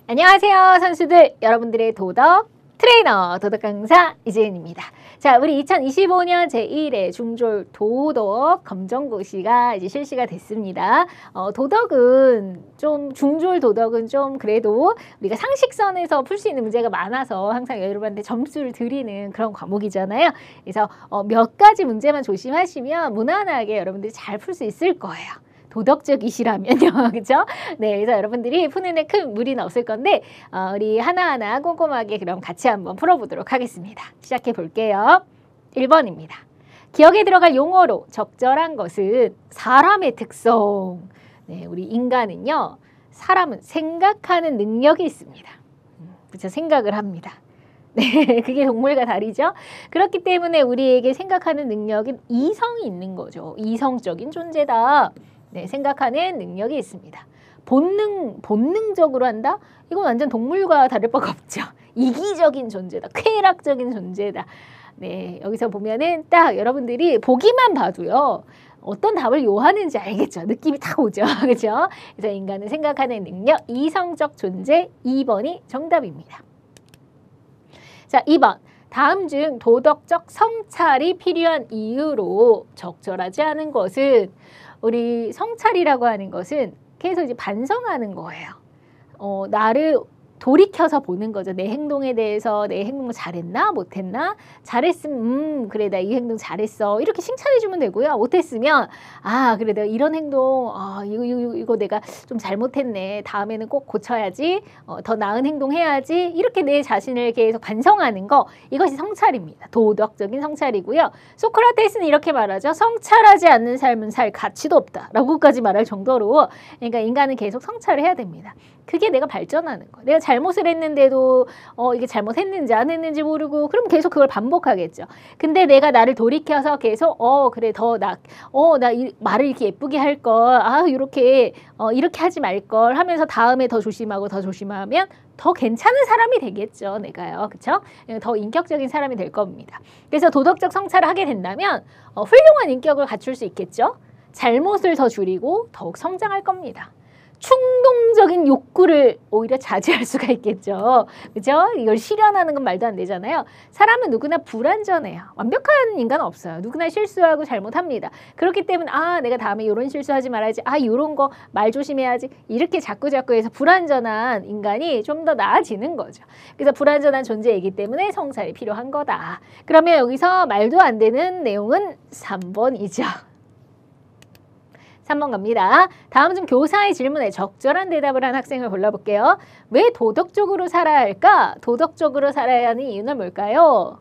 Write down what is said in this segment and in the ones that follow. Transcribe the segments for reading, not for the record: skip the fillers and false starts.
안녕하세요 선수들, 여러분들의 도덕 트레이너 도덕 강사 이재은입니다. 자, 우리 2025년 제1회 중졸 도덕 검정고시가 이제 실시가 됐습니다. 도덕은 좀 중졸 도덕은 좀 그래도 우리가 상식선에서 풀 수 있는 문제가 많아서 항상 여러분한테 점수를 드리는 그런 과목이잖아요. 그래서 몇 가지 문제만 조심하시면 무난하게 여러분들이 잘 풀 수 있을 거예요. 도덕적이시라면요. 그죠? 네, 그래서 여러분들이 푸는데 큰 무리는 없을 건데 우리 하나하나 꼼꼼하게 그럼 같이 한번 풀어보도록 하겠습니다. 시작해 볼게요. 1번입니다. 기억에 들어갈 용어로 적절한 것은 사람의 특성. 네, 우리 인간은요. 사람은 생각하는 능력이 있습니다. 그렇죠? 생각을 합니다. 네, 그게 동물과 다르죠. 그렇기 때문에 우리에게 생각하는 능력은 이성이 있는 거죠. 이성적인 존재다. 네, 생각하는 능력이 있습니다. 본능적으로 한다? 이건 완전 동물과 다를 바가 없죠. 이기적인 존재다. 쾌락적인 존재다. 네, 여기서 보면은 딱 여러분들이 보기만 봐도요. 어떤 답을 요하는지 알겠죠. 느낌이 딱 오죠. 그렇죠? 그래서 인간은 생각하는 능력, 이성적 존재 2번이 정답입니다. 자, 2번. 다음 중 도덕적 성찰이 필요한 이유로 적절하지 않은 것은 우리 성찰이라고 하는 것은 계속 이제 반성하는 거예요. 나를 돌이켜서 보는 거죠. 내 행동에 대해서 내 행동을 잘했나 못했나 잘했으면 그래 나 이 행동 잘했어 이렇게 칭찬해주면 되고요. 못했으면 그래 내가 이런 행동 이거 내가 좀 잘못했네 다음에는 꼭 고쳐야지 더 나은 행동 해야지 이렇게 내 자신을 계속 반성하는 거 이것이 성찰입니다. 도덕적인 성찰이고요. 소크라테스는 이렇게 말하죠. 성찰하지 않는 삶은 살 가치도 없다 라고까지 말할 정도로 그러니까 인간은 계속 성찰을 해야 됩니다. 그게 내가 발전하는 거. 내가 잘못을 했는데도 이게 잘못했는지 안 했는지 모르고 그럼 계속 그걸 반복하겠죠. 근데 내가 나를 돌이켜서 계속 그래 더 나 말을 이렇게 예쁘게 할 걸 이렇게 하지 말 걸 하면서 다음에 더 조심하고 더 조심하면 더 괜찮은 사람이 되겠죠. 내가요. 그렇죠? 더 인격적인 사람이 될 겁니다. 그래서 도덕적 성찰을 하게 된다면 훌륭한 인격을 갖출 수 있겠죠. 잘못을 더 줄이고 더욱 성장할 겁니다. 충동적인 욕구를 오히려 자제할 수가 있겠죠. 그죠? 이걸 실현하는 건 말도 안 되잖아요. 사람은 누구나 불완전해요. 완벽한 인간은 없어요. 누구나 실수하고 잘못합니다. 그렇기 때문에 내가 다음에 이런 실수하지 말아야지. 이런 거 말 조심해야지. 이렇게 자꾸 해서 불완전한 인간이 좀 더 나아지는 거죠. 그래서 불완전한 존재이기 때문에 성찰이 필요한 거다. 그러면 여기서 말도 안 되는 내용은 3번이죠. 3번 갑니다. 다음 중 교사의 질문에 적절한 대답을 한 학생을 골라볼게요. 왜 도덕적으로 살아야 할까? 도덕적으로 살아야 하는 이유는 뭘까요?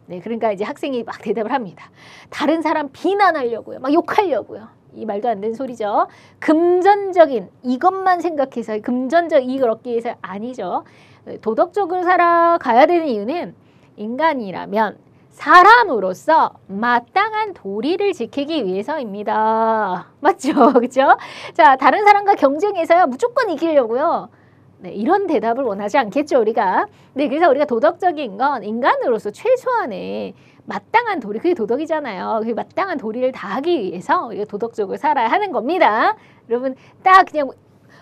네, 그러니까 이제 학생이 막 대답을 합니다. 다른 사람 비난하려고요. 막 욕하려고요. 이 말도 안 되는 소리죠. 금전적인 이것만 생각해서 금전적 이익을 얻기 위해서 아니죠. 도덕적으로 살아가야 되는 이유는 인간이라면 사람으로서 마땅한 도리를 지키기 위해서입니다. 맞죠? 그렇죠? 자, 다른 사람과 경쟁해서요. 무조건 이기려고요. 네, 이런 대답을 원하지 않겠죠, 우리가. 네, 그래서 우리가 도덕적인 건 인간으로서 최소한의 마땅한 도리, 그게 도덕이잖아요. 그 마땅한 도리를 다하기 위해서 우리가 도덕적으로 살아야 하는 겁니다. 여러분, 딱 그냥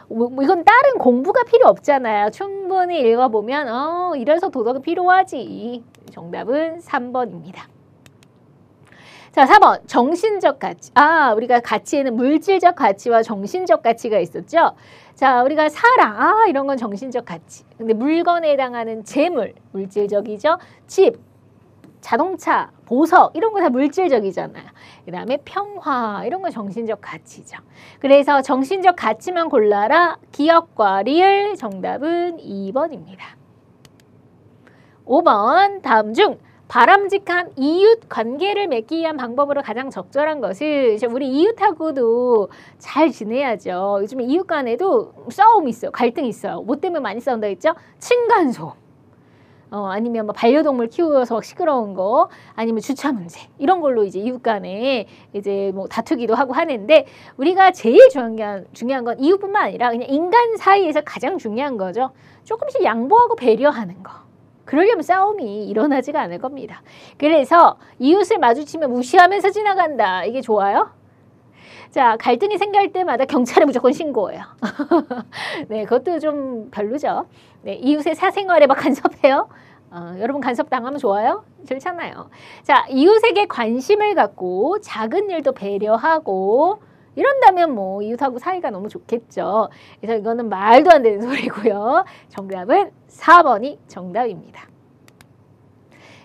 이건 다른 공부가 필요 없잖아요. 충분히 읽어보면 이래서 도덕이 필요하지. 정답은 3번입니다. 자, 4번. 정신적 가치. 우리가 가치에는 물질적 가치와 정신적 가치가 있었죠. 자, 우리가 사랑. 이런 건 정신적 가치. 근데 물건에 해당하는 재물. 물질적이죠. 집, 자동차, 보석 이런 거 다 물질적이잖아요. 그 다음에 평화 이런 건 정신적 가치죠. 그래서 정신적 가치만 골라라. 기억과 리을 정답은 2번입니다. 5번 다음 중 바람직한 이웃 관계를 맺기 위한 방법으로 가장 적절한 것은 우리 이웃하고도 잘 지내야죠. 요즘에 이웃 간에도 싸움이 있어요. 갈등이 있어요. 뭐 때문에 많이 싸운다 했죠? 층간소음. 아니면 뭐 반려동물 키워서 시끄러운 거, 아니면 주차 문제 이런 걸로 이제 이웃 간에 이제 뭐 다투기도 하고 하는데 우리가 제일 중요한 건 이웃뿐만 아니라 그냥 인간 사이에서 가장 중요한 거죠. 조금씩 양보하고 배려하는 거. 그러려면 싸움이 일어나지가 않을 겁니다. 그래서 이웃을 마주치면 무시하면서 지나간다. 이게 좋아요? 자, 갈등이 생길 때마다 경찰에 무조건 신고해요. 네, 그것도 좀 별로죠. 네, 이웃의 사생활에 막 간섭해요. 여러분 간섭 당하면 좋아요? 싫잖아요. 자, 이웃에게 관심을 갖고 작은 일도 배려하고 이런다면 뭐 이웃하고 사이가 너무 좋겠죠. 그래서 이거는 말도 안 되는 소리고요. 정답은 4번이 정답입니다.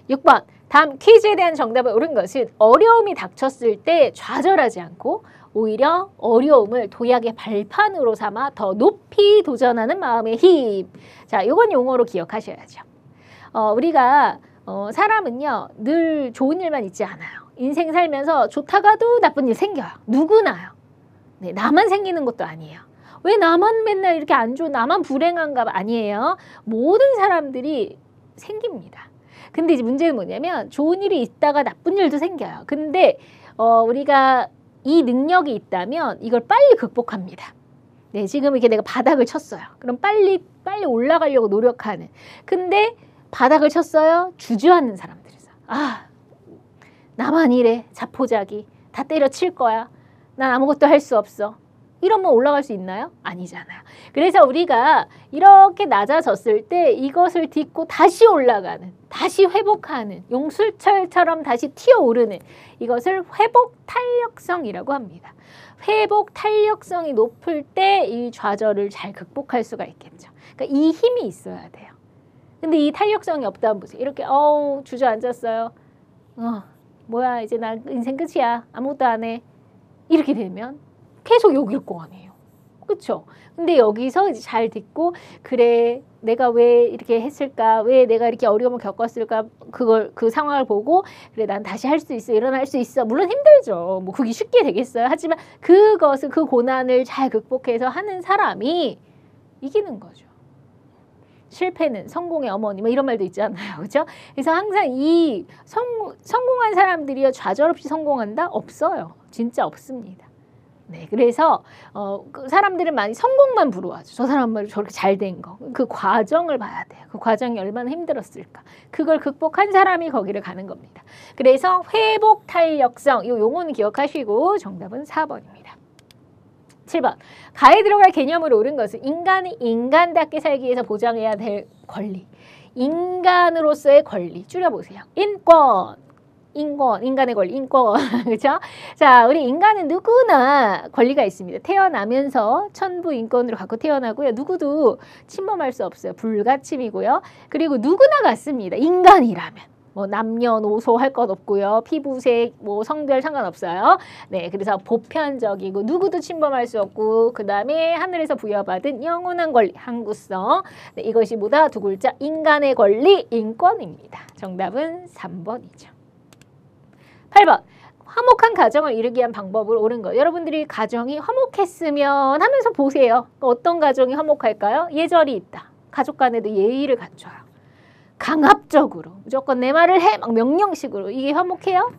6번. 다음 퀴즈에 대한 정답을 옳은 것은 어려움이 닥쳤을 때 좌절하지 않고 오히려 어려움을 도약의 발판으로 삼아 더 높이 도전하는 마음의 힘. 자, 이건 용어로 기억하셔야죠. 우리가 사람은요 늘 좋은 일만 있지 않아요. 인생 살면서 좋다가도 나쁜 일 생겨요. 누구나요. 네, 나만 생기는 것도 아니에요. 왜 나만 맨날 이렇게 안 좋은, 나만 불행한가? 아니에요. 모든 사람들이 생깁니다. 근데 이제 문제는 뭐냐면 좋은 일이 있다가 나쁜 일도 생겨요. 근데 우리가 이 능력이 있다면 이걸 빨리 극복합니다. 네, 지금 이렇게 내가 바닥을 쳤어요. 그럼 빨리 올라가려고 노력하는. 근데 바닥을 쳤어요. 주저하는 사람들이 있어요. 아, 나만 이래. 자포자기. 다 때려칠 거야. 난 아무것도 할 수 없어. 이러면 올라갈 수 있나요? 아니잖아요. 그래서 우리가 이렇게 낮아졌을 때 이것을 딛고 다시 올라가는, 다시 회복하는, 용술철처럼 다시 튀어오르는 이것을 회복 탄력성이라고 합니다. 회복 탄력성이 높을 때 이 좌절을 잘 극복할 수가 있겠죠. 그러니까 이 힘이 있어야 돼요. 근데 이 탄력성이 없다면 보세요. 이렇게 주저앉았어요. 뭐야 이제 나 인생 끝이야. 아무것도 안 해. 이렇게 되면 계속 여길 거 아니에요. 그렇죠? 근데 여기서 이제 잘 듣고 그래 내가 왜 이렇게 했을까? 왜 내가 이렇게 어려움을 겪었을까? 그 상황을 보고 그래 난 다시 할 수 있어. 일어날 수 있어. 물론 힘들죠. 뭐 그게 쉽게 되겠어요. 하지만 그 고난을 잘 극복해서 하는 사람이 이기는 거죠. 실패는 성공의 어머니 뭐 이런 말도 있잖아요. 그렇죠? 그래서 항상 이 성공한 사람들이요 좌절 없이 성공한다? 없어요. 진짜 없습니다. 네, 그래서 그 사람들은 많이 성공만 부러워하죠. 저 사람은 저렇게 잘 된 거. 그 과정을 봐야 돼요. 그 과정이 얼마나 힘들었을까. 그걸 극복한 사람이 거기를 가는 겁니다. 그래서 회복 탄력성 이 용어는 기억하시고 정답은 4번입니다. 7번. 가에 들어갈 개념으로 옳은 것은 인간이 인간답게 살기 위해서 보장해야 될 권리. 인간으로서의 권리. 줄여보세요. 인간의 권리, 인권. 그렇죠? 자, 우리 인간은 누구나 권리가 있습니다. 태어나면서 천부 인권으로 갖고 태어나고요. 누구도 침범할 수 없어요. 불가침이고요. 그리고 누구나 같습니다. 인간이라면. 뭐 남녀노소 할 것 없고요. 피부색, 뭐 성별 상관없어요. 네, 그래서 보편적이고 누구도 침범할 수 없고 그 다음에 하늘에서 부여받은 영원한 권리, 항구성. 네, 이것이 뭐다? 두 글자 인간의 권리, 인권입니다. 정답은 3번이죠. 8번. 화목한 가정을 이루기 위한 방법을 옳은 거. 여러분들이 가정이 화목했으면 하면서 보세요. 어떤 가정이 화목할까요? 예절이 있다. 가족 간에도 예의를 갖춰요. 강압적으로 무조건 내 말을 해 막 명령식으로 이게 화목해요?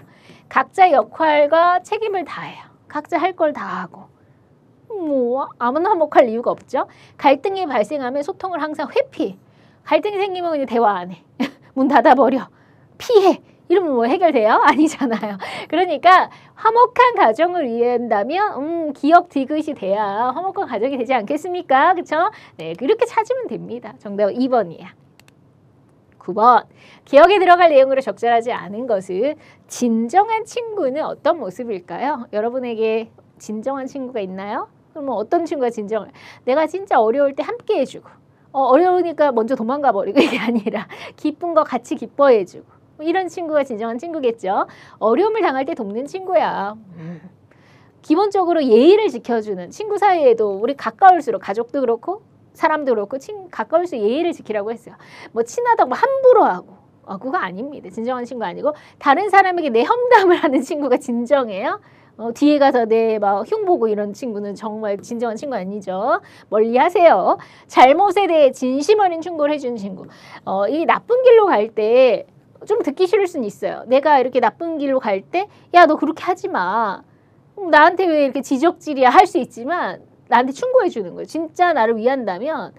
각자의 역할과 책임을 다해요. 각자 할 걸 다 하고 뭐 아무나 화목할 이유가 없죠. 갈등이 발생하면 소통을 항상 회피. 갈등이 생기면 그냥 대화 안 해. 문 닫아버려. 피해. 이러면 뭐 해결돼요? 아니잖아요. 그러니까 화목한 가정을 위한다면 기억 디귿이 돼야 화목한 가정이 되지 않겠습니까? 그렇죠? 네, 그렇게 찾으면 됩니다. 정답은 2번이에요. 9번. 기억에 들어갈 내용으로 적절하지 않은 것은 진정한 친구는 어떤 모습일까요? 여러분에게 진정한 친구가 있나요? 그러면 어떤 친구가 진정한? 내가 진짜 어려울 때 함께 해주고 어려우니까 먼저 도망가 버리고 이게 아니라 기쁜 거 같이 기뻐해주고 이런 친구가 진정한 친구겠죠. 어려움을 당할 때 돕는 친구야. 기본적으로 예의를 지켜주는 친구 사이에도 우리 가까울수록 가족도 그렇고 사람도 그렇고 가까울수록 예의를 지키라고 했어요. 뭐 친하다고 함부로 하고 그거 아닙니다. 진정한 친구 아니고 다른 사람에게 내 험담을 하는 친구가 진정해요. 뒤에 가서 내 막 흉보고 이런 친구는 정말 진정한 친구 아니죠. 멀리 하세요. 잘못에 대해 진심 어린 충고를 해주는 친구. 이 나쁜 길로 갈 때 좀 듣기 싫을 수는 있어요. 내가 이렇게 나쁜 길로 갈 때 야, 너 그렇게 하지 마. 나한테 왜 이렇게 지적질이야 할 수 있지만 나한테 충고해 주는 거예요. 진짜 나를 위한다면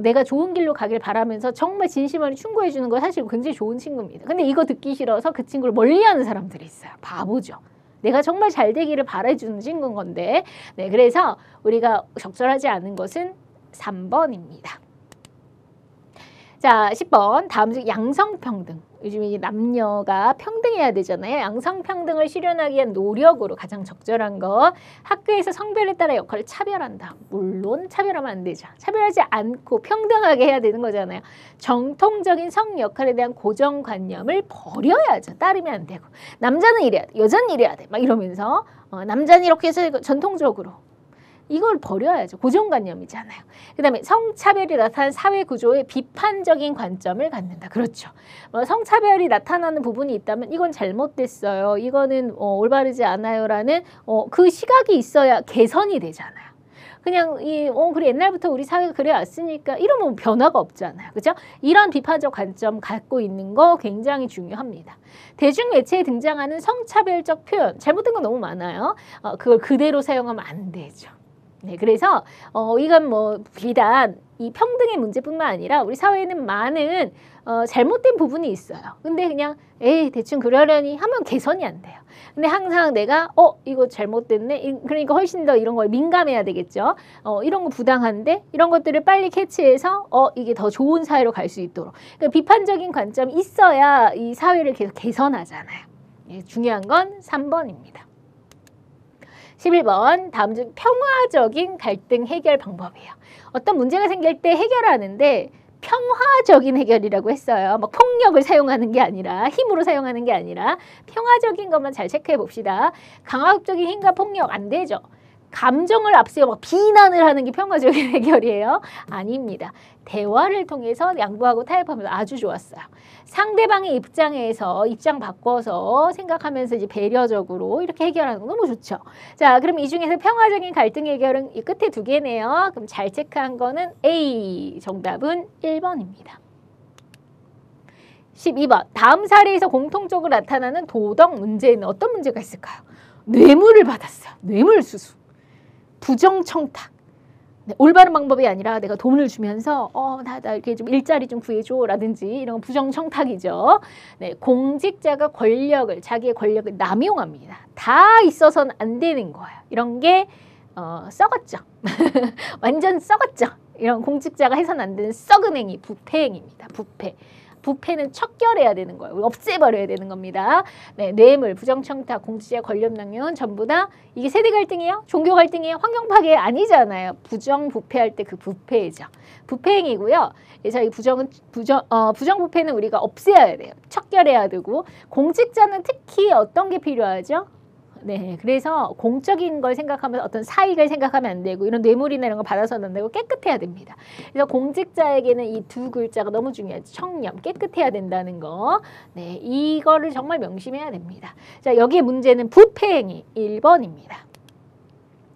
내가 좋은 길로 가길 바라면서 정말 진심 어린 충고해 주는 거 사실 굉장히 좋은 친구입니다. 근데 이거 듣기 싫어서 그 친구를 멀리하는 사람들이 있어요. 바보죠. 내가 정말 잘 되기를 바라주는 건데. 네, 그래서 우리가 적절하지 않은 것은 3번입니다. 자, 10번. 다음 중 양성평등. 요즘 이 남녀가 평등해야 되잖아요. 양성평등을 실현하기 위한 노력으로 가장 적절한 거. 학교에서 성별에 따라 역할을 차별한다. 물론 차별하면 안 되죠. 차별하지 않고 평등하게 해야 되는 거잖아요. 정통적인 성 역할에 대한 고정관념을 버려야죠. 따르면 안 되고. 남자는 이래야 돼. 여자는 이래야 돼. 막 이러면서 남자는 이렇게 해서 전통적으로. 이걸 버려야죠. 고정관념이잖아요. 그 다음에 성차별이 나타나는 사회구조에 비판적인 관점을 갖는다. 그렇죠. 성차별이 나타나는 부분이 있다면 이건 잘못됐어요. 이거는 올바르지 않아요라는 그 시각이 있어야 개선이 되잖아요. 그냥 그래 옛날부터 우리 사회가 그래 왔으니까 이러면 변화가 없잖아요. 그죠? 이런 비판적 관점 갖고 있는 거 굉장히 중요합니다. 대중매체에 등장하는 성차별적 표현, 잘못된 거 너무 많아요. 그걸 그대로 사용하면 안 되죠. 네, 그래서 이건 뭐 비단 이 평등의 문제뿐만 아니라 우리 사회에는 많은 잘못된 부분이 있어요. 근데 그냥 대충 그러려니 하면 개선이 안 돼요. 근데 항상 내가 이거 잘못됐네. 그러니까 훨씬 더 이런 거에 민감해야 되겠죠. 이런 거 부당한데 이런 것들을 빨리 캐치해서 이게 더 좋은 사회로 갈 수 있도록. 그러니까 비판적인 관점이 있어야 이 사회를 계속 개선하잖아요. 중요한 건 3번입니다. 11번. 다음 중 평화적인 갈등 해결 방법이에요. 어떤 문제가 생길 때 해결하는데 평화적인 해결이라고 했어요. 막 폭력을 사용하는 게 아니라 힘으로 사용하는 게 아니라 평화적인 것만 잘 체크해 봅시다. 강압적인 힘과 폭력 안 되죠. 감정을 앞세워 막 비난을 하는 게 평화적인 해결이에요? 아닙니다. 대화를 통해서 양보하고 타협하면서 아주 좋았어요. 상대방의 입장에서 입장 바꿔서 생각하면서 이제 배려적으로 이렇게 해결하는 거 너무 좋죠. 자, 그럼 이 중에서 평화적인 갈등 해결은 이 끝에 2개네요. 그럼 잘 체크한 거는 A. 정답은 1번입니다. 12번. 다음 사례에서 공통적으로 나타나는 도덕 문제는 어떤 문제가 있을까요? 뇌물을 받았어요. 뇌물수수. 부정청탁. 네, 올바른 방법이 아니라 내가 돈을 주면서 나 이렇게 좀 일자리 좀 구해줘 라든지 이런 건 부정청탁이죠. 네, 공직자가 자기의 권력을 남용합니다. 다 있어서는 안 되는 거예요. 이런 게 썩었죠. 완전 썩었죠. 이런 공직자가 해서는 안 되는 썩은 행위, 부패행위입니다. 부패. 부패는 척결해야 되는 거예요. 없애버려야 되는 겁니다. 네, 뇌물, 부정청탁, 공직자 권력 남용은 전부 다 이게 세대 갈등이에요? 종교 갈등이에요? 환경 파괴 아니잖아요. 부정부패할 때 그 부패죠. 부패행위고요. 그래서 이 부정부패는 우리가 없애야 돼요. 척결해야 되고 공직자는 특히 어떤 게 필요하죠? 네, 그래서 공적인 걸 생각하면서 어떤 사익을 생각하면 안 되고 이런 뇌물이나 이런 거 받아서는 안 되고 깨끗해야 됩니다. 그래서 공직자에게는 이 2글자가 너무 중요하죠. 청렴, 깨끗해야 된다는 거. 네, 이거를 정말 명심해야 됩니다. 자, 여기에 문제는 부패행위 1번입니다.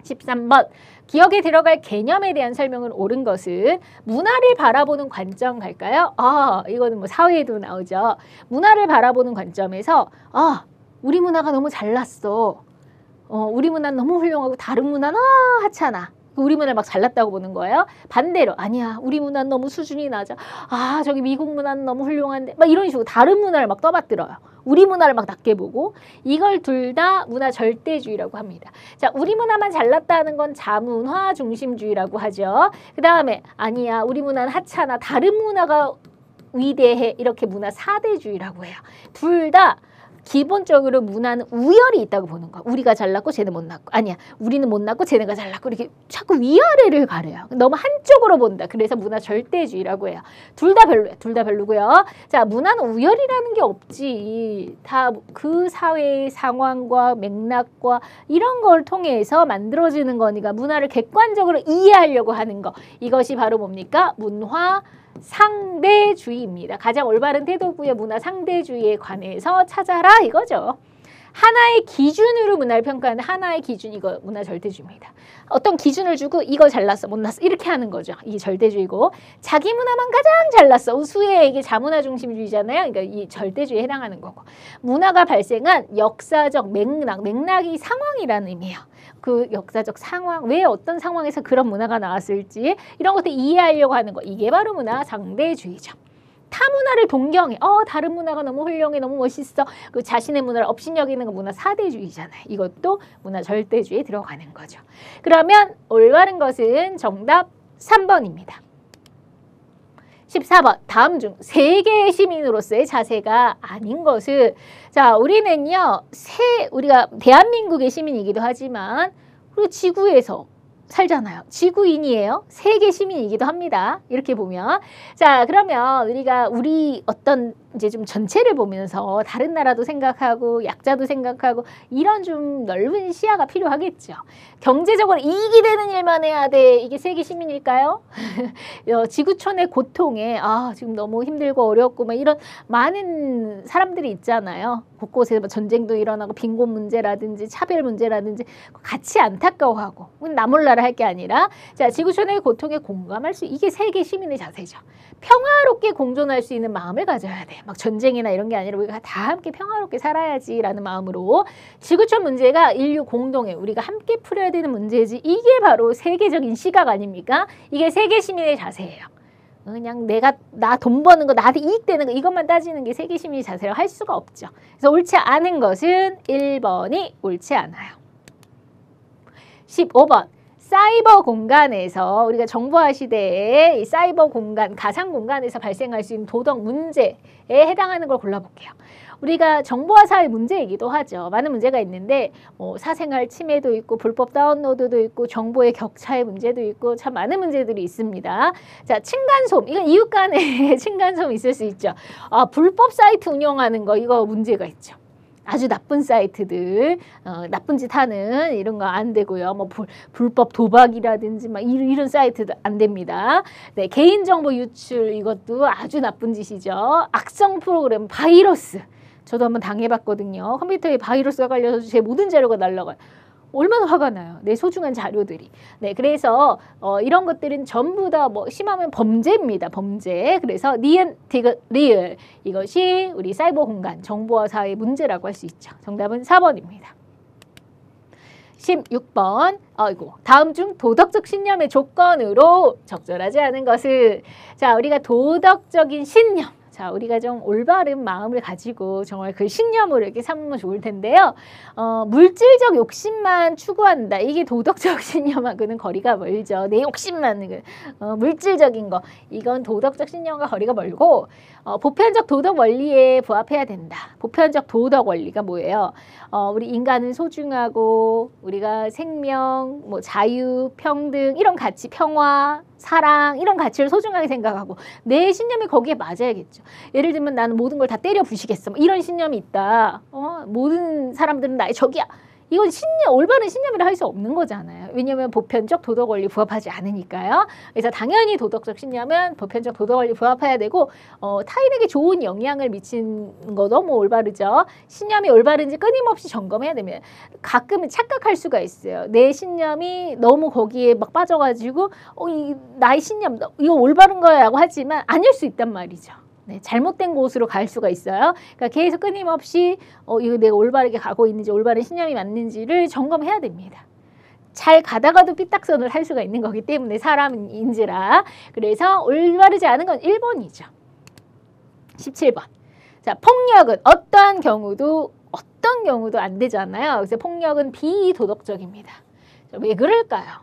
13번. 기억에 들어갈 개념에 대한 설명은 옳은 것은 문화를 바라보는 관점 갈까요? 이거는 뭐 사회에도 나오죠. 문화를 바라보는 관점에서 우리 문화가 너무 잘났어. 우리 문화는 너무 훌륭하고 다른 문화는 하찮아. 우리 문화를 막 잘났다고 보는 거예요. 반대로 아니야. 우리 문화는 너무 수준이 낮아. 저기 미국 문화는 너무 훌륭한데. 막 이런 식으로 다른 문화를 막 떠받들어요. 우리 문화를 막 낮게 보고 이걸 둘 다 문화 절대주의라고 합니다. 자, 우리 문화만 잘났다는 건 자문화 중심주의라고 하죠. 그 다음에 아니야. 우리 문화는 하찮아. 다른 문화가 위대해. 이렇게 문화 사대주의라고 해요. 둘 다 기본적으로 문화는 우열이 있다고 보는 거야. 우리가 잘났고 쟤는 못났고 아니야. 우리는 못났고 쟤네가 잘났고 이렇게 자꾸 위아래를 가려요. 너무 한쪽으로 본다. 그래서 문화 절대주의라고 해요. 둘 다 별로야. 둘 다 별로고요. 자, 문화는 우열이라는 게 없지. 다 그 사회의 상황과 맥락과 이런 걸 통해서 만들어지는 거니까 문화를 객관적으로 이해하려고 하는 거. 이것이 바로 뭡니까? 문화 상대주의입니다. 가장 올바른 태도구의 문화 상대주의에 관해서 찾아라 이거죠. 하나의 기준으로 문화를 평가하는 하나의 기준 이거 문화 절대주의입니다. 어떤 기준을 주고 이거 잘났어 못났어 이렇게 하는 거죠. 이게 절대주의고 자기 문화만 가장 잘났어 우수해 이게 자문화 중심주의잖아요. 그러니까 이 절대주의에 해당하는 거고 문화가 발생한 역사적 맥락이 상황이라는 의미예요. 그 역사적 상황 왜 어떤 상황에서 그런 문화가 나왔을지 이런 것들 이해하려고 하는 거 이게 바로 문화 상대주의죠. 타 문화를 동경해. 다른 문화가 너무 훌륭해, 너무 멋있어. 그 자신의 문화를 업신여기는 거 문화 사대주의잖아요. 이것도 문화 절대주의에 들어가는 거죠. 그러면 올바른 것은 정답 3번입니다. 14번 다음 중 세계의 시민으로서의 자세가 아닌 것은 자 우리는요 우리가 대한민국의 시민이기도 하지만 그리고 지구에서 살잖아요. 지구인이에요. 세계 시민이기도 합니다. 이렇게 보면 자 그러면 우리 어떤 이제 좀 전체를 보면서 다른 나라도 생각하고 약자도 생각하고 이런 좀 넓은 시야가 필요하겠죠. 경제적으로 이익이 되는 일만 해야 돼. 이게 세계 시민일까요? 지구촌의 고통에 지금 너무 힘들고 어렵고 막 이런 많은 사람들이 있잖아요. 곳곳에 전쟁도 일어나고 빈곤 문제라든지 차별 문제라든지 같이 안타까워하고 나 몰라라 할 게 아니라 자 지구촌의 고통에 공감할 수 이게 세계 시민의 자세죠. 평화롭게 공존할 수 있는 마음을 가져야 돼. 막 전쟁이나 이런 게 아니라 우리가 다 함께 평화롭게 살아야지라는 마음으로 지구촌 문제가 인류 공동의 우리가 함께 풀어야 되는 문제지 이게 바로 세계적인 시각 아닙니까? 이게 세계 시민의 자세예요. 그냥 나 돈 버는 거 나한테 이익되는 거 이것만 따지는 게 세계 시민의 자세라고 할 수가 없죠. 그래서 옳지 않은 것은 1번이 옳지 않아요. 15번 사이버 공간에서 우리가 정보화 시대에 이 사이버 공간, 가상 공간에서 발생할 수 있는 도덕 문제에 해당하는 걸 골라볼게요. 우리가 정보화 사회 문제이기도 하죠. 많은 문제가 있는데 사생활 침해도 있고 불법 다운로드도 있고 정보의 격차의 문제도 있고 참 많은 문제들이 있습니다. 자, 층간소음. 이건 이웃 간에 층간소음 있을 수 있죠. 불법 사이트 운영하는 거 이거 문제가 있죠. 아주 나쁜 사이트들, 나쁜 짓 하는 이런 거 안 되고요. 뭐 불법 도박이라든지 막 이런 사이트도 안 됩니다. 네, 개인정보 유출 이것도 아주 나쁜 짓이죠. 악성 프로그램, 바이러스. 저도 한번 당해봤거든요. 컴퓨터에 바이러스가 걸려서 제 모든 자료가 날아가요. 얼마나 화가 나요. 내 소중한 자료들이. 네, 그래서 이런 것들은 전부 다 심하면 범죄입니다. 범죄. 그래서 니은, 디귿, 리을. 이것이 우리 사이버 공간, 정보화 사회 문제라고 할 수 있죠. 정답은 4번입니다. 16번. 다음 중 도덕적 신념의 조건으로 적절하지 않은 것은 자, 우리가 도덕적인 신념. 자, 우리가 좀 올바른 마음을 가지고 정말 그 신념으로 이렇게 삼으면 좋을 텐데요. 물질적 욕심만 추구한다. 이게 도덕적 신념하고는 거리가 멀죠. 내 욕심만, 물질적인 거. 이건 도덕적 신념과 거리가 멀고, 보편적 도덕 원리에 부합해야 된다. 보편적 도덕 원리가 뭐예요? 우리 인간은 소중하고, 우리가 생명, 자유, 평등, 이런 가치, 평화, 사랑 이런 가치를 소중하게 생각하고 내 신념이 거기에 맞아야겠죠. 예를 들면 나는 모든 걸 다 때려 부시겠어. 이런 신념이 있다. 모든 사람들은 나의 적이야. 이건 올바른 신념이라 할 수 없는 거잖아요. 왜냐하면 보편적 도덕 원리 부합하지 않으니까요. 그래서 당연히 도덕적 신념은 보편적 도덕 원리 부합해야 되고 타인에게 좋은 영향을 미치는 거 너무 올바르죠. 신념이 올바른지 끊임없이 점검해야 됩니다. 가끔은 착각할 수가 있어요. 내 신념이 너무 거기에 막 빠져가지고 나의 신념 이거 올바른 거야라고 하지만 아닐 수 있단 말이죠. 네, 잘못된 곳으로 갈 수가 있어요. 그러니까 계속 끊임없이 이거 내가 올바르게 가고 있는지 올바른 신념이 맞는지를 점검해야 됩니다. 잘 가다가도 삐딱선을 할 수가 있는 거기 때문에 사람인지라. 그래서 올바르지 않은 건 1번이죠. 17번. 자, 폭력은 어떤 경우도 안 되잖아요. 그래서 폭력은 비도덕적입니다. 왜 그럴까요?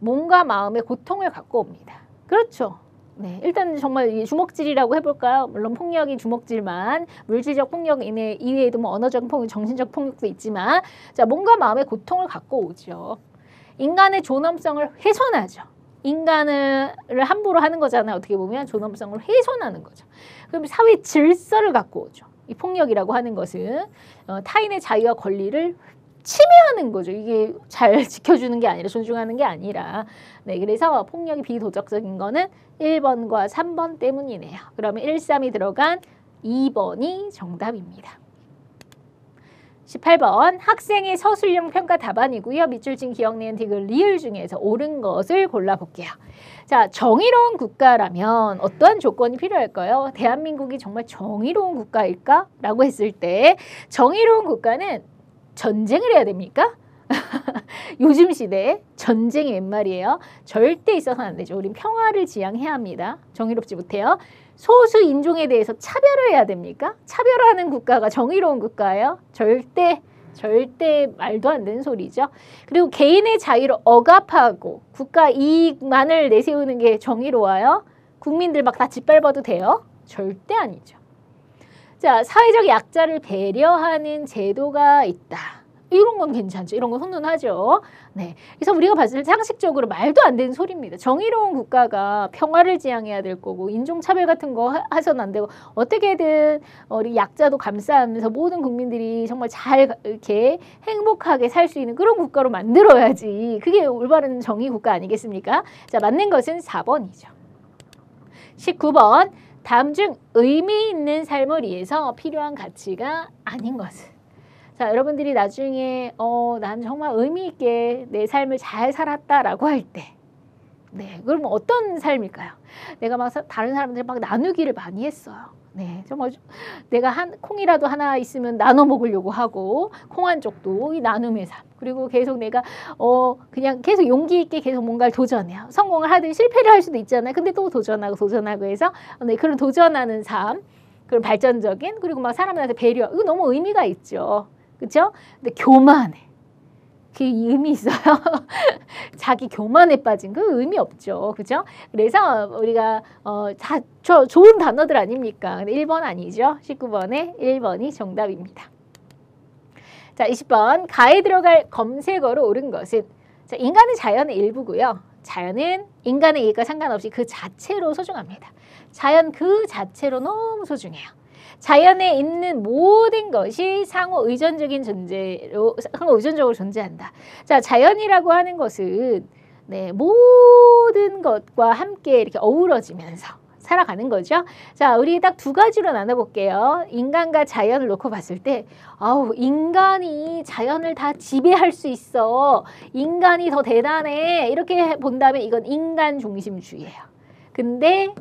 몸과 마음의 고통을 갖고 옵니다. 그렇죠. 네, 일단 정말 주먹질이라고 해볼까요? 물론 폭력이 주먹질만, 물질적 폭력 이외에도 언어적 폭력, 정신적 폭력도 있지만, 자, 몸과 마음의 고통을 갖고 오죠. 인간의 존엄성을 훼손하죠. 인간을 함부로 하는 거잖아요. 어떻게 보면 존엄성을 훼손하는 거죠. 그럼 사회 질서를 갖고 오죠. 이 폭력이라고 하는 것은 타인의 자유와 권리를 침해하는 거죠. 이게 잘 지켜주는 게 아니라 존중하는 게 아니라. 네, 그래서 폭력이 비도덕적인 거는 1번과 3번 때문이네요. 그러면 1, 3이 들어간 2번이 정답입니다. 18번 학생의 서술형 평가 답안이고요. 밑줄 친 기억, 니은, 디귿, 리을 중에서 옳은 것을 골라볼게요. 자, 정의로운 국가라면 어떠한 조건이 필요할까요? 대한민국이 정말 정의로운 국가일까? 라고 했을 때 정의로운 국가는 전쟁을 해야 됩니까? 요즘 시대에 전쟁이 웬 말이에요? 절대 있어서는 안 되죠. 우린 평화를 지향해야 합니다. 정의롭지 못해요. 소수 인종에 대해서 차별을 해야 됩니까? 차별하는 국가가 정의로운 국가예요? 절대 말도 안 되는 소리죠. 그리고 개인의 자유를 억압하고 국가 이익만을 내세우는 게 정의로워요? 국민들 막 다 짓밟아도 돼요? 절대 아니죠. 자, 사회적 약자를 배려하는 제도가 있다. 이런 건 괜찮죠. 이런 건 훈훈하죠. 네. 그래서 우리가 봤을 때 상식적으로 말도 안 되는 소리입니다. 정의로운 국가가 평화를 지향해야 될 거고 인종차별 같은 거 해서는 안 되고 어떻게든 우리 약자도 감싸면서 모든 국민들이 정말 잘 이렇게 행복하게 살 수 있는 그런 국가로 만들어야지. 그게 올바른 정의 국가 아니겠습니까? 자, 맞는 것은 4번이죠. 19번. 다음 중 의미 있는 삶을 위해서 필요한 가치가 아닌 것은. 자, 여러분들이 나중에 난 정말 의미 있게 내 삶을 잘 살았다라고 할 때, 네, 그러면 어떤 삶일까요? 내가 막 다른 사람들 막 나누기를 많이 했어요. 네, 정말 내가 콩이라도 하나 있으면 나눠 먹으려고 하고 콩 한 쪽도 이 나눔의 삶. 그리고 계속 내가 그냥 계속 용기 있게 계속 뭔가를 도전해요. 성공을 하든 실패를 할 수도 있잖아요. 근데 또 도전하고 해서 네, 그런 도전하는 삶, 그런 발전적인 그리고 막 사람들한테 배려. 이거 너무 의미가 있죠. 그렇죠? 근데 교만해. 그게 의미 있어요? 자기 교만에 빠진 그 의미 없죠. 그죠? 그래서 우리가 좋은 단어들 아닙니까? 근데 1번 아니죠. 19번에 1번이 정답입니다. 자, 20번. 가에 들어갈 검색어로 옳은 것은 자, 인간은 자연의 일부고요. 자연은 인간의 이익과 상관없이 그 자체로 소중합니다. 자연 그 자체로 너무 소중해요. 자연에 있는 모든 것이 상호 의존적으로 존재한다. 자, 자연이라고 하는 것은 네, 모든 것과 함께 이렇게 어우러지면서 살아가는 거죠. 자, 우리 딱 두 가지로 나눠볼게요. 인간과 자연을 놓고 봤을 때, 인간이 자연을 다 지배할 수 있어. 인간이 더 대단해. 이렇게 본다면 이건 인간 중심주의예요. 근데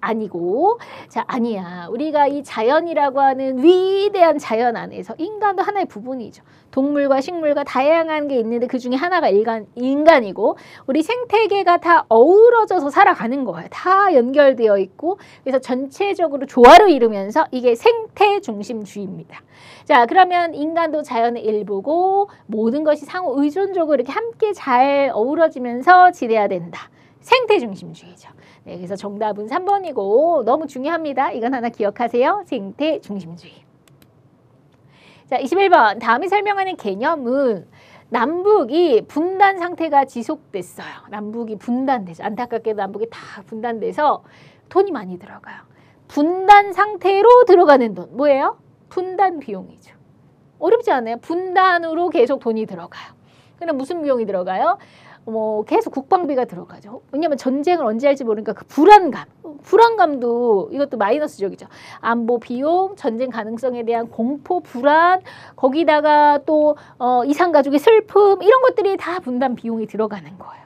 아니고, 자, 아니야. 우리가 이 자연이라고 하는 위대한 자연 안에서 인간도 하나의 부분이죠. 동물과 식물과 다양한 게 있는데 그 중에 하나가 인간이고 우리 생태계가 다 어우러져서 살아가는 거예요. 다 연결되어 있고 그래서 전체적으로 조화를 이루면서 이게 생태 중심주의입니다. 자, 그러면 인간도 자연의 일부고 모든 것이 상호 의존적으로 이렇게 함께 잘 어우러지면서 지내야 된다. 생태 중심주의죠. 네, 그래서 정답은 3번이고 너무 중요합니다. 이건 하나 기억하세요. 생태 중심주의. 자, 21번. 다음에 설명하는 개념은 남북이 분단 상태가 지속됐어요. 남북이 분단되죠. 안타깝게도 남북이 다 분단돼서 돈이 많이 들어가요. 분단 상태로 들어가는 돈. 뭐예요? 분단 비용이죠. 어렵지 않아요? 분단으로 계속 돈이 들어가요. 그럼 무슨 비용이 들어가요? 계속 국방비가 들어가죠. 왜냐하면 전쟁을 언제 할지 모르니까 그 불안감도 이것도 마이너스적이죠. 안보 비용, 전쟁 가능성에 대한 공포, 불안, 거기다가 또 이산가족의 슬픔 이런 것들이 다 분단 비용이 들어가는 거예요.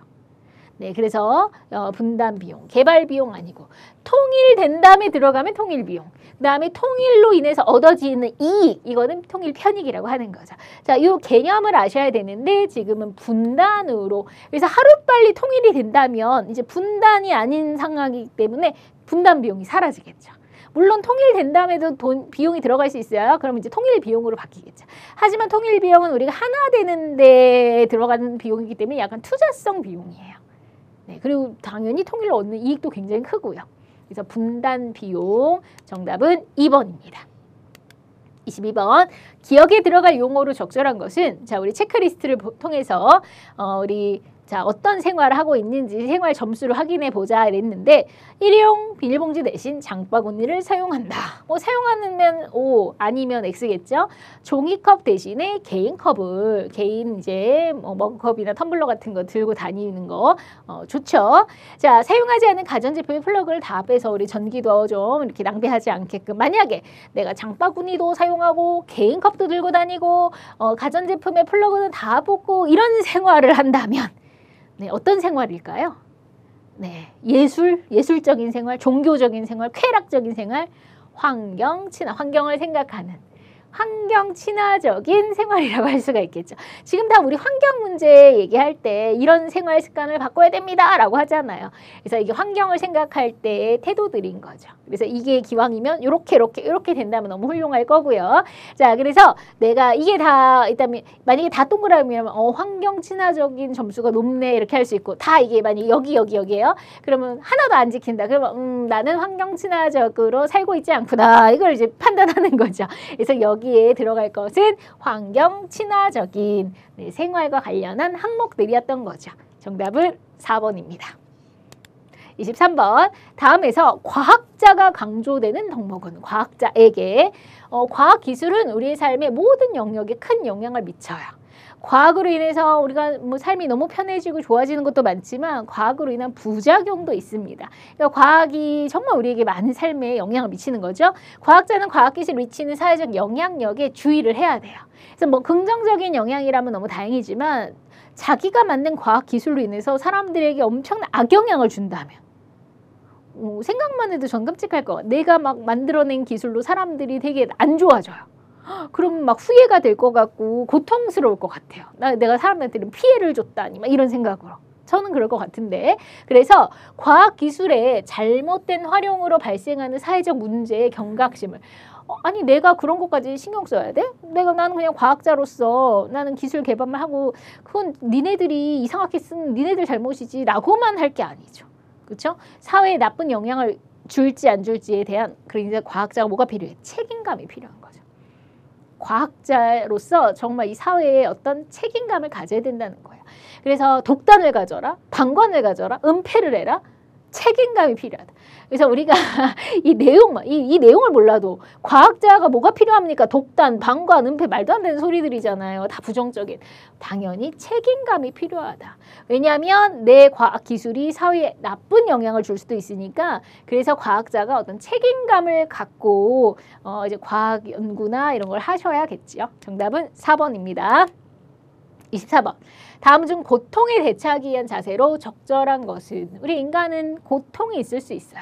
네, 그래서 분단 비용, 개발 비용 아니고 통일된 다음에 들어가면 통일 비용. 그다음에 통일로 인해서 얻어지는 이익, 이거는 통일 편익이라고 하는 거죠. 자, 이 개념을 아셔야 되는데 지금은 분단으로. 그래서 하루빨리 통일이 된다면 이제 분단이 아닌 상황이기 때문에 분단 비용이 사라지겠죠. 물론 통일된 다음에도 비용이 들어갈 수 있어요. 그럼 이제 통일 비용으로 바뀌겠죠. 하지만 통일 비용은 우리가 하나 되는 데 들어가는 비용이기 때문에 약간 투자성 비용이에요. 네, 그리고 당연히 통일로 얻는 이익도 굉장히 크고요. 그래서 분단 비용 정답은 2번입니다. 22번. 기억에 들어갈 용어로 적절한 것은 자, 우리 체크리스트를 통해서 우리 자, 어떤 생활을 하고 있는지 생활 점수를 확인해 보자 이랬는데 일회용 비닐봉지 대신 장바구니를 사용한다. 사용하면 O 아니면 X겠죠. 종이컵 대신에 개인 컵을 개인 이제 머그컵이나 텀블러 같은 거 들고 다니는 거 좋죠. 자, 사용하지 않은 가전제품의 플러그를 다 빼서 우리 전기도 좀 이렇게 낭비하지 않게끔 만약에 내가 장바구니도 사용하고 개인 컵도 들고 다니고 가전제품의 플러그는 다 뽑고 이런 생활을 한다면 네, 어떤 생활일까요? 네, 예술적인 생활, 종교적인 생활, 쾌락적인 생활, 환경을 생각하는 환경 친화적인 생활이라고 할 수가 있겠죠. 지금 다 우리 환경 문제 얘기할 때 이런 생활 습관을 바꿔야 됩니다 라고 하잖아요. 그래서 이게 환경을 생각할 때의 태도들인 거죠. 그래서 이게 기왕이면 이렇게 된다면 너무 훌륭할 거고요. 자, 그래서 내가 이게 다 일단 만약에 다 동그라미면 환경 친화적인 점수가 높네 이렇게 할 수 있고, 다 이게 만약에 여기예요. 그러면 하나도 안 지킨다. 그러면 나는 환경 친화적으로 살고 있지 않구나. 이걸 이제 판단하는 거죠. 그래서 여기에 들어갈 것은 환경 친화적인 생활과 관련한 항목들이었던 거죠. 정답은 4번입니다. 23번. 다음에서 과학자가 강조되는 덕목은 과학자에게 과학기술은 우리의 삶의 모든 영역에 큰 영향을 미쳐요. 과학으로 인해서 우리가 뭐 삶이 너무 편해지고 좋아지는 것도 많지만 과학으로 인한 부작용도 있습니다. 그러니까 과학이 정말 우리에게 많은 삶에 영향을 미치는 거죠. 과학자는 과학기술이 미치는 사회적 영향력에 주의를 해야 돼요. 그래서 뭐 긍정적인 영향이라면 너무 다행이지만 자기가 만든 과학기술로 인해서 사람들에게 엄청난 악영향을 준다면 생각만 해도 전 끔찍할 것 같아요. 내가 막 만들어낸 기술로 사람들이 되게 안 좋아져요. 그럼 막 후회가 될 것 같고 고통스러울 것 같아요. 내가 사람한테 피해를 줬다니 막 이런 생각으로. 저는 그럴 것 같은데. 그래서 과학기술의 잘못된 활용으로 발생하는 사회적 문제의 경각심을 아니 내가 그런 것까지 신경 써야 돼? 나는 그냥 과학자로서 나는 기술 개발만 하고 그건 니네들이 이상하게 쓴 니네들 잘못이지 라고만 할 게 아니죠. 그렇죠? 사회에 나쁜 영향을 줄지 안 줄지에 대한 그러니까 과학자가 뭐가 필요해? 책임감이 필요한 거죠. 과학자로서 정말 이 사회에 어떤 책임감을 가져야 된다는 거예요. 그래서 독단을 가져라, 방관을 가져라, 은폐를 해라, 책임감이 필요하다. 그래서 우리가 이 내용을 몰라도 과학자가 뭐가 필요합니까? 독단, 방관, 은폐 말도 안 되는 소리들이잖아요. 다 부정적인. 당연히 책임감이 필요하다. 왜냐하면 내 과학 기술이 사회에 나쁜 영향을 줄 수도 있으니까 그래서 과학자가 어떤 책임감을 갖고 이제 과학 연구나 이런 걸 하셔야겠지요. 정답은 4번입니다. 24번. 다음 중 고통에 대처하기 위한 자세로 적절한 것은? 우리 인간은 고통이 있을 수 있어요.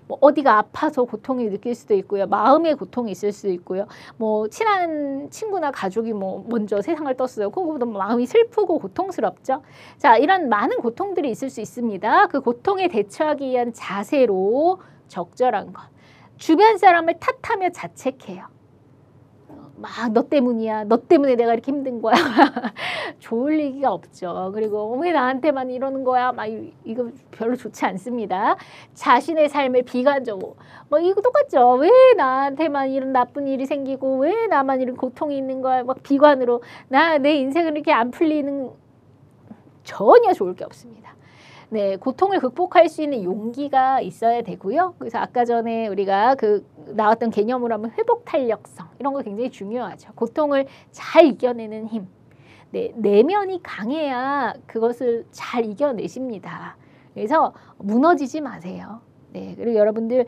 뭐 어디가 아파서 고통이 느낄 수도 있고요. 마음의 고통이 있을 수 있고요. 뭐 친한 친구나 가족이 뭐 먼저 세상을 떴어요. 그거보다 마음이 슬프고 고통스럽죠. 자, 이런 많은 고통들이 있을 수 있습니다. 그 고통에 대처하기 위한 자세로 적절한 것. 주변 사람을 탓하며 자책해요. 막 너 때문이야. 너 때문에 내가 이렇게 힘든 거야. 좋을 리가 없죠. 그리고 왜 나한테만 이러는 거야. 막 이거 별로 좋지 않습니다. 자신의 삶을 비관적으로. 뭐 이거 똑같죠. 왜 나한테만 이런 나쁜 일이 생기고 왜 나만 이런 고통이 있는 거야. 막 비관으로 내 인생은 이렇게 안 풀리는 전혀 좋을 게 없습니다. 네, 고통을 극복할 수 있는 용기가 있어야 되고요. 그래서 아까 전에 우리가 나왔던 개념으로 하면 회복 탄력성 이런 거 굉장히 중요하죠. 고통을 잘 이겨내는 힘. 네, 내면이 강해야 그것을 잘 이겨내십니다. 그래서 무너지지 마세요. 네, 그리고 여러분들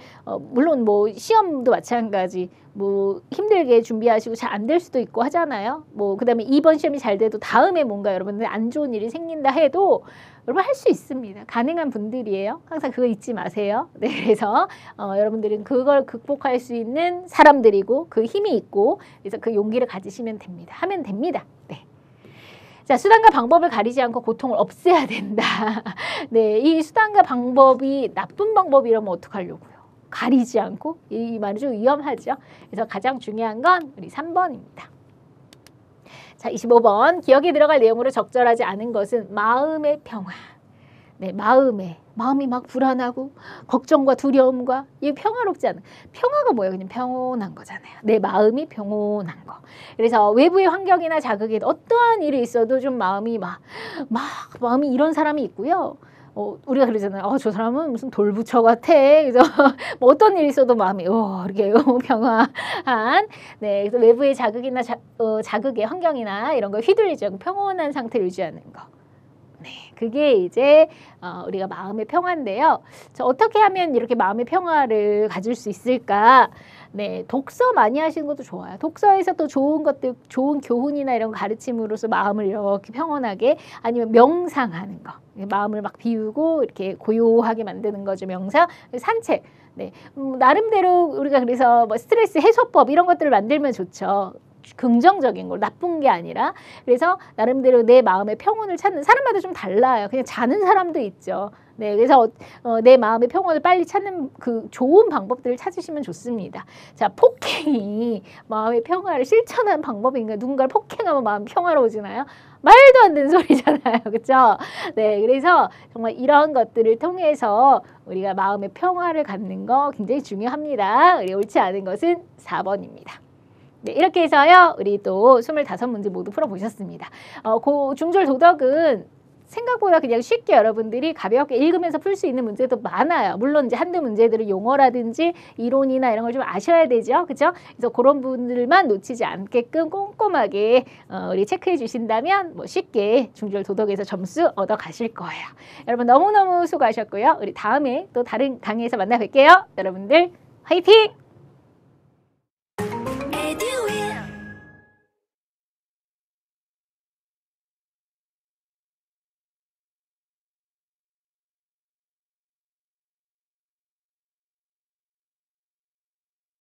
물론 뭐 시험도 마찬가지 뭐 힘들게 준비하시고 잘 안 될 수도 있고 하잖아요. 뭐 그다음에 이번 시험이 잘 돼도 다음에 뭔가 여러분들 안 좋은 일이 생긴다 해도 여러분 할 수 있습니다. 가능한 분들이에요. 항상 그거 잊지 마세요. 네, 그래서 여러분들은 그걸 극복할 수 있는 사람들이고 그 힘이 있고 그래서 그 용기를 가지시면 됩니다. 하면 됩니다. 네. 자, 수단과 방법을 가리지 않고 고통을 없애야 된다. 네, 이 수단과 방법이 나쁜 방법이라면 어떡하려고요? 가리지 않고? 이 말이 좀 위험하죠. 그래서 가장 중요한 건 우리 3번입니다. 자, 25번. 기억에 들어갈 내용으로 적절하지 않은 것은 마음의 평화. 네, 마음이 막 불안하고 걱정과 두려움과 이게 평화롭지 않은 평화가 뭐예요? 그냥 평온한 거잖아요. 내 마음이 평온한 거. 그래서 외부의 환경이나 자극에 어떠한 일이 있어도 좀 마음이 마음이 이런 사람이 있고요. 우리가 그러잖아요. 저 사람은 무슨 돌부처 같아. 그래서 뭐 어떤 일이 있어도 마음이 이렇게 평화한. 네, 그래서 외부의 자극이나 자극의 환경이나 이런 거 휘둘리지 않고 평온한 상태를 유지하는 거. 네, 그게 이제 우리가 마음의 평화인데요. 어떻게 하면 이렇게 마음의 평화를 가질 수 있을까? 네, 독서 많이 하시는 것도 좋아요. 독서에서 또 좋은 것들, 좋은 교훈이나 이런 가르침으로서 마음을 이렇게 평온하게 아니면 명상하는 거. 마음을 막 비우고 이렇게 고요하게 만드는 거죠. 명상, 산책. 네, 나름대로 우리가 그래서 뭐 스트레스 해소법 이런 것들을 만들면 좋죠. 긍정적인 걸, 나쁜 게 아니라. 그래서 나름대로 내 마음의 평온을 찾는, 사람마다 좀 달라요. 그냥 자는 사람도 있죠. 네, 그래서 내 마음의 평온을 빨리 찾는 그 좋은 방법들을 찾으시면 좋습니다. 자, 폭행이 마음의 평화를 실천하는 방법인가? 누군가를 폭행하면 마음 평화로워지나요? 말도 안 되는 소리잖아요. 그렇죠? 네, 그래서 정말 이런 것들을 통해서 우리가 마음의 평화를 갖는 거 굉장히 중요합니다. 우리 옳지 않은 것은 4번입니다. 네, 이렇게 해서요, 우리 또 25문제 모두 풀어보셨습니다. 그 중졸 도덕은 생각보다 그냥 쉽게 여러분들이 가볍게 읽으면서 풀 수 있는 문제도 많아요. 물론 이제 한두 문제들은 용어라든지 이론이나 이런 걸 좀 아셔야 되죠. 그죠? 그래서 그런 분들만 놓치지 않게끔 꼼꼼하게 우리 체크해 주신다면 뭐 쉽게 중졸 도덕에서 점수 얻어 가실 거예요. 여러분 너무너무 수고하셨고요. 우리 다음에 또 다른 강의에서 만나 뵐게요. 여러분들 화이팅!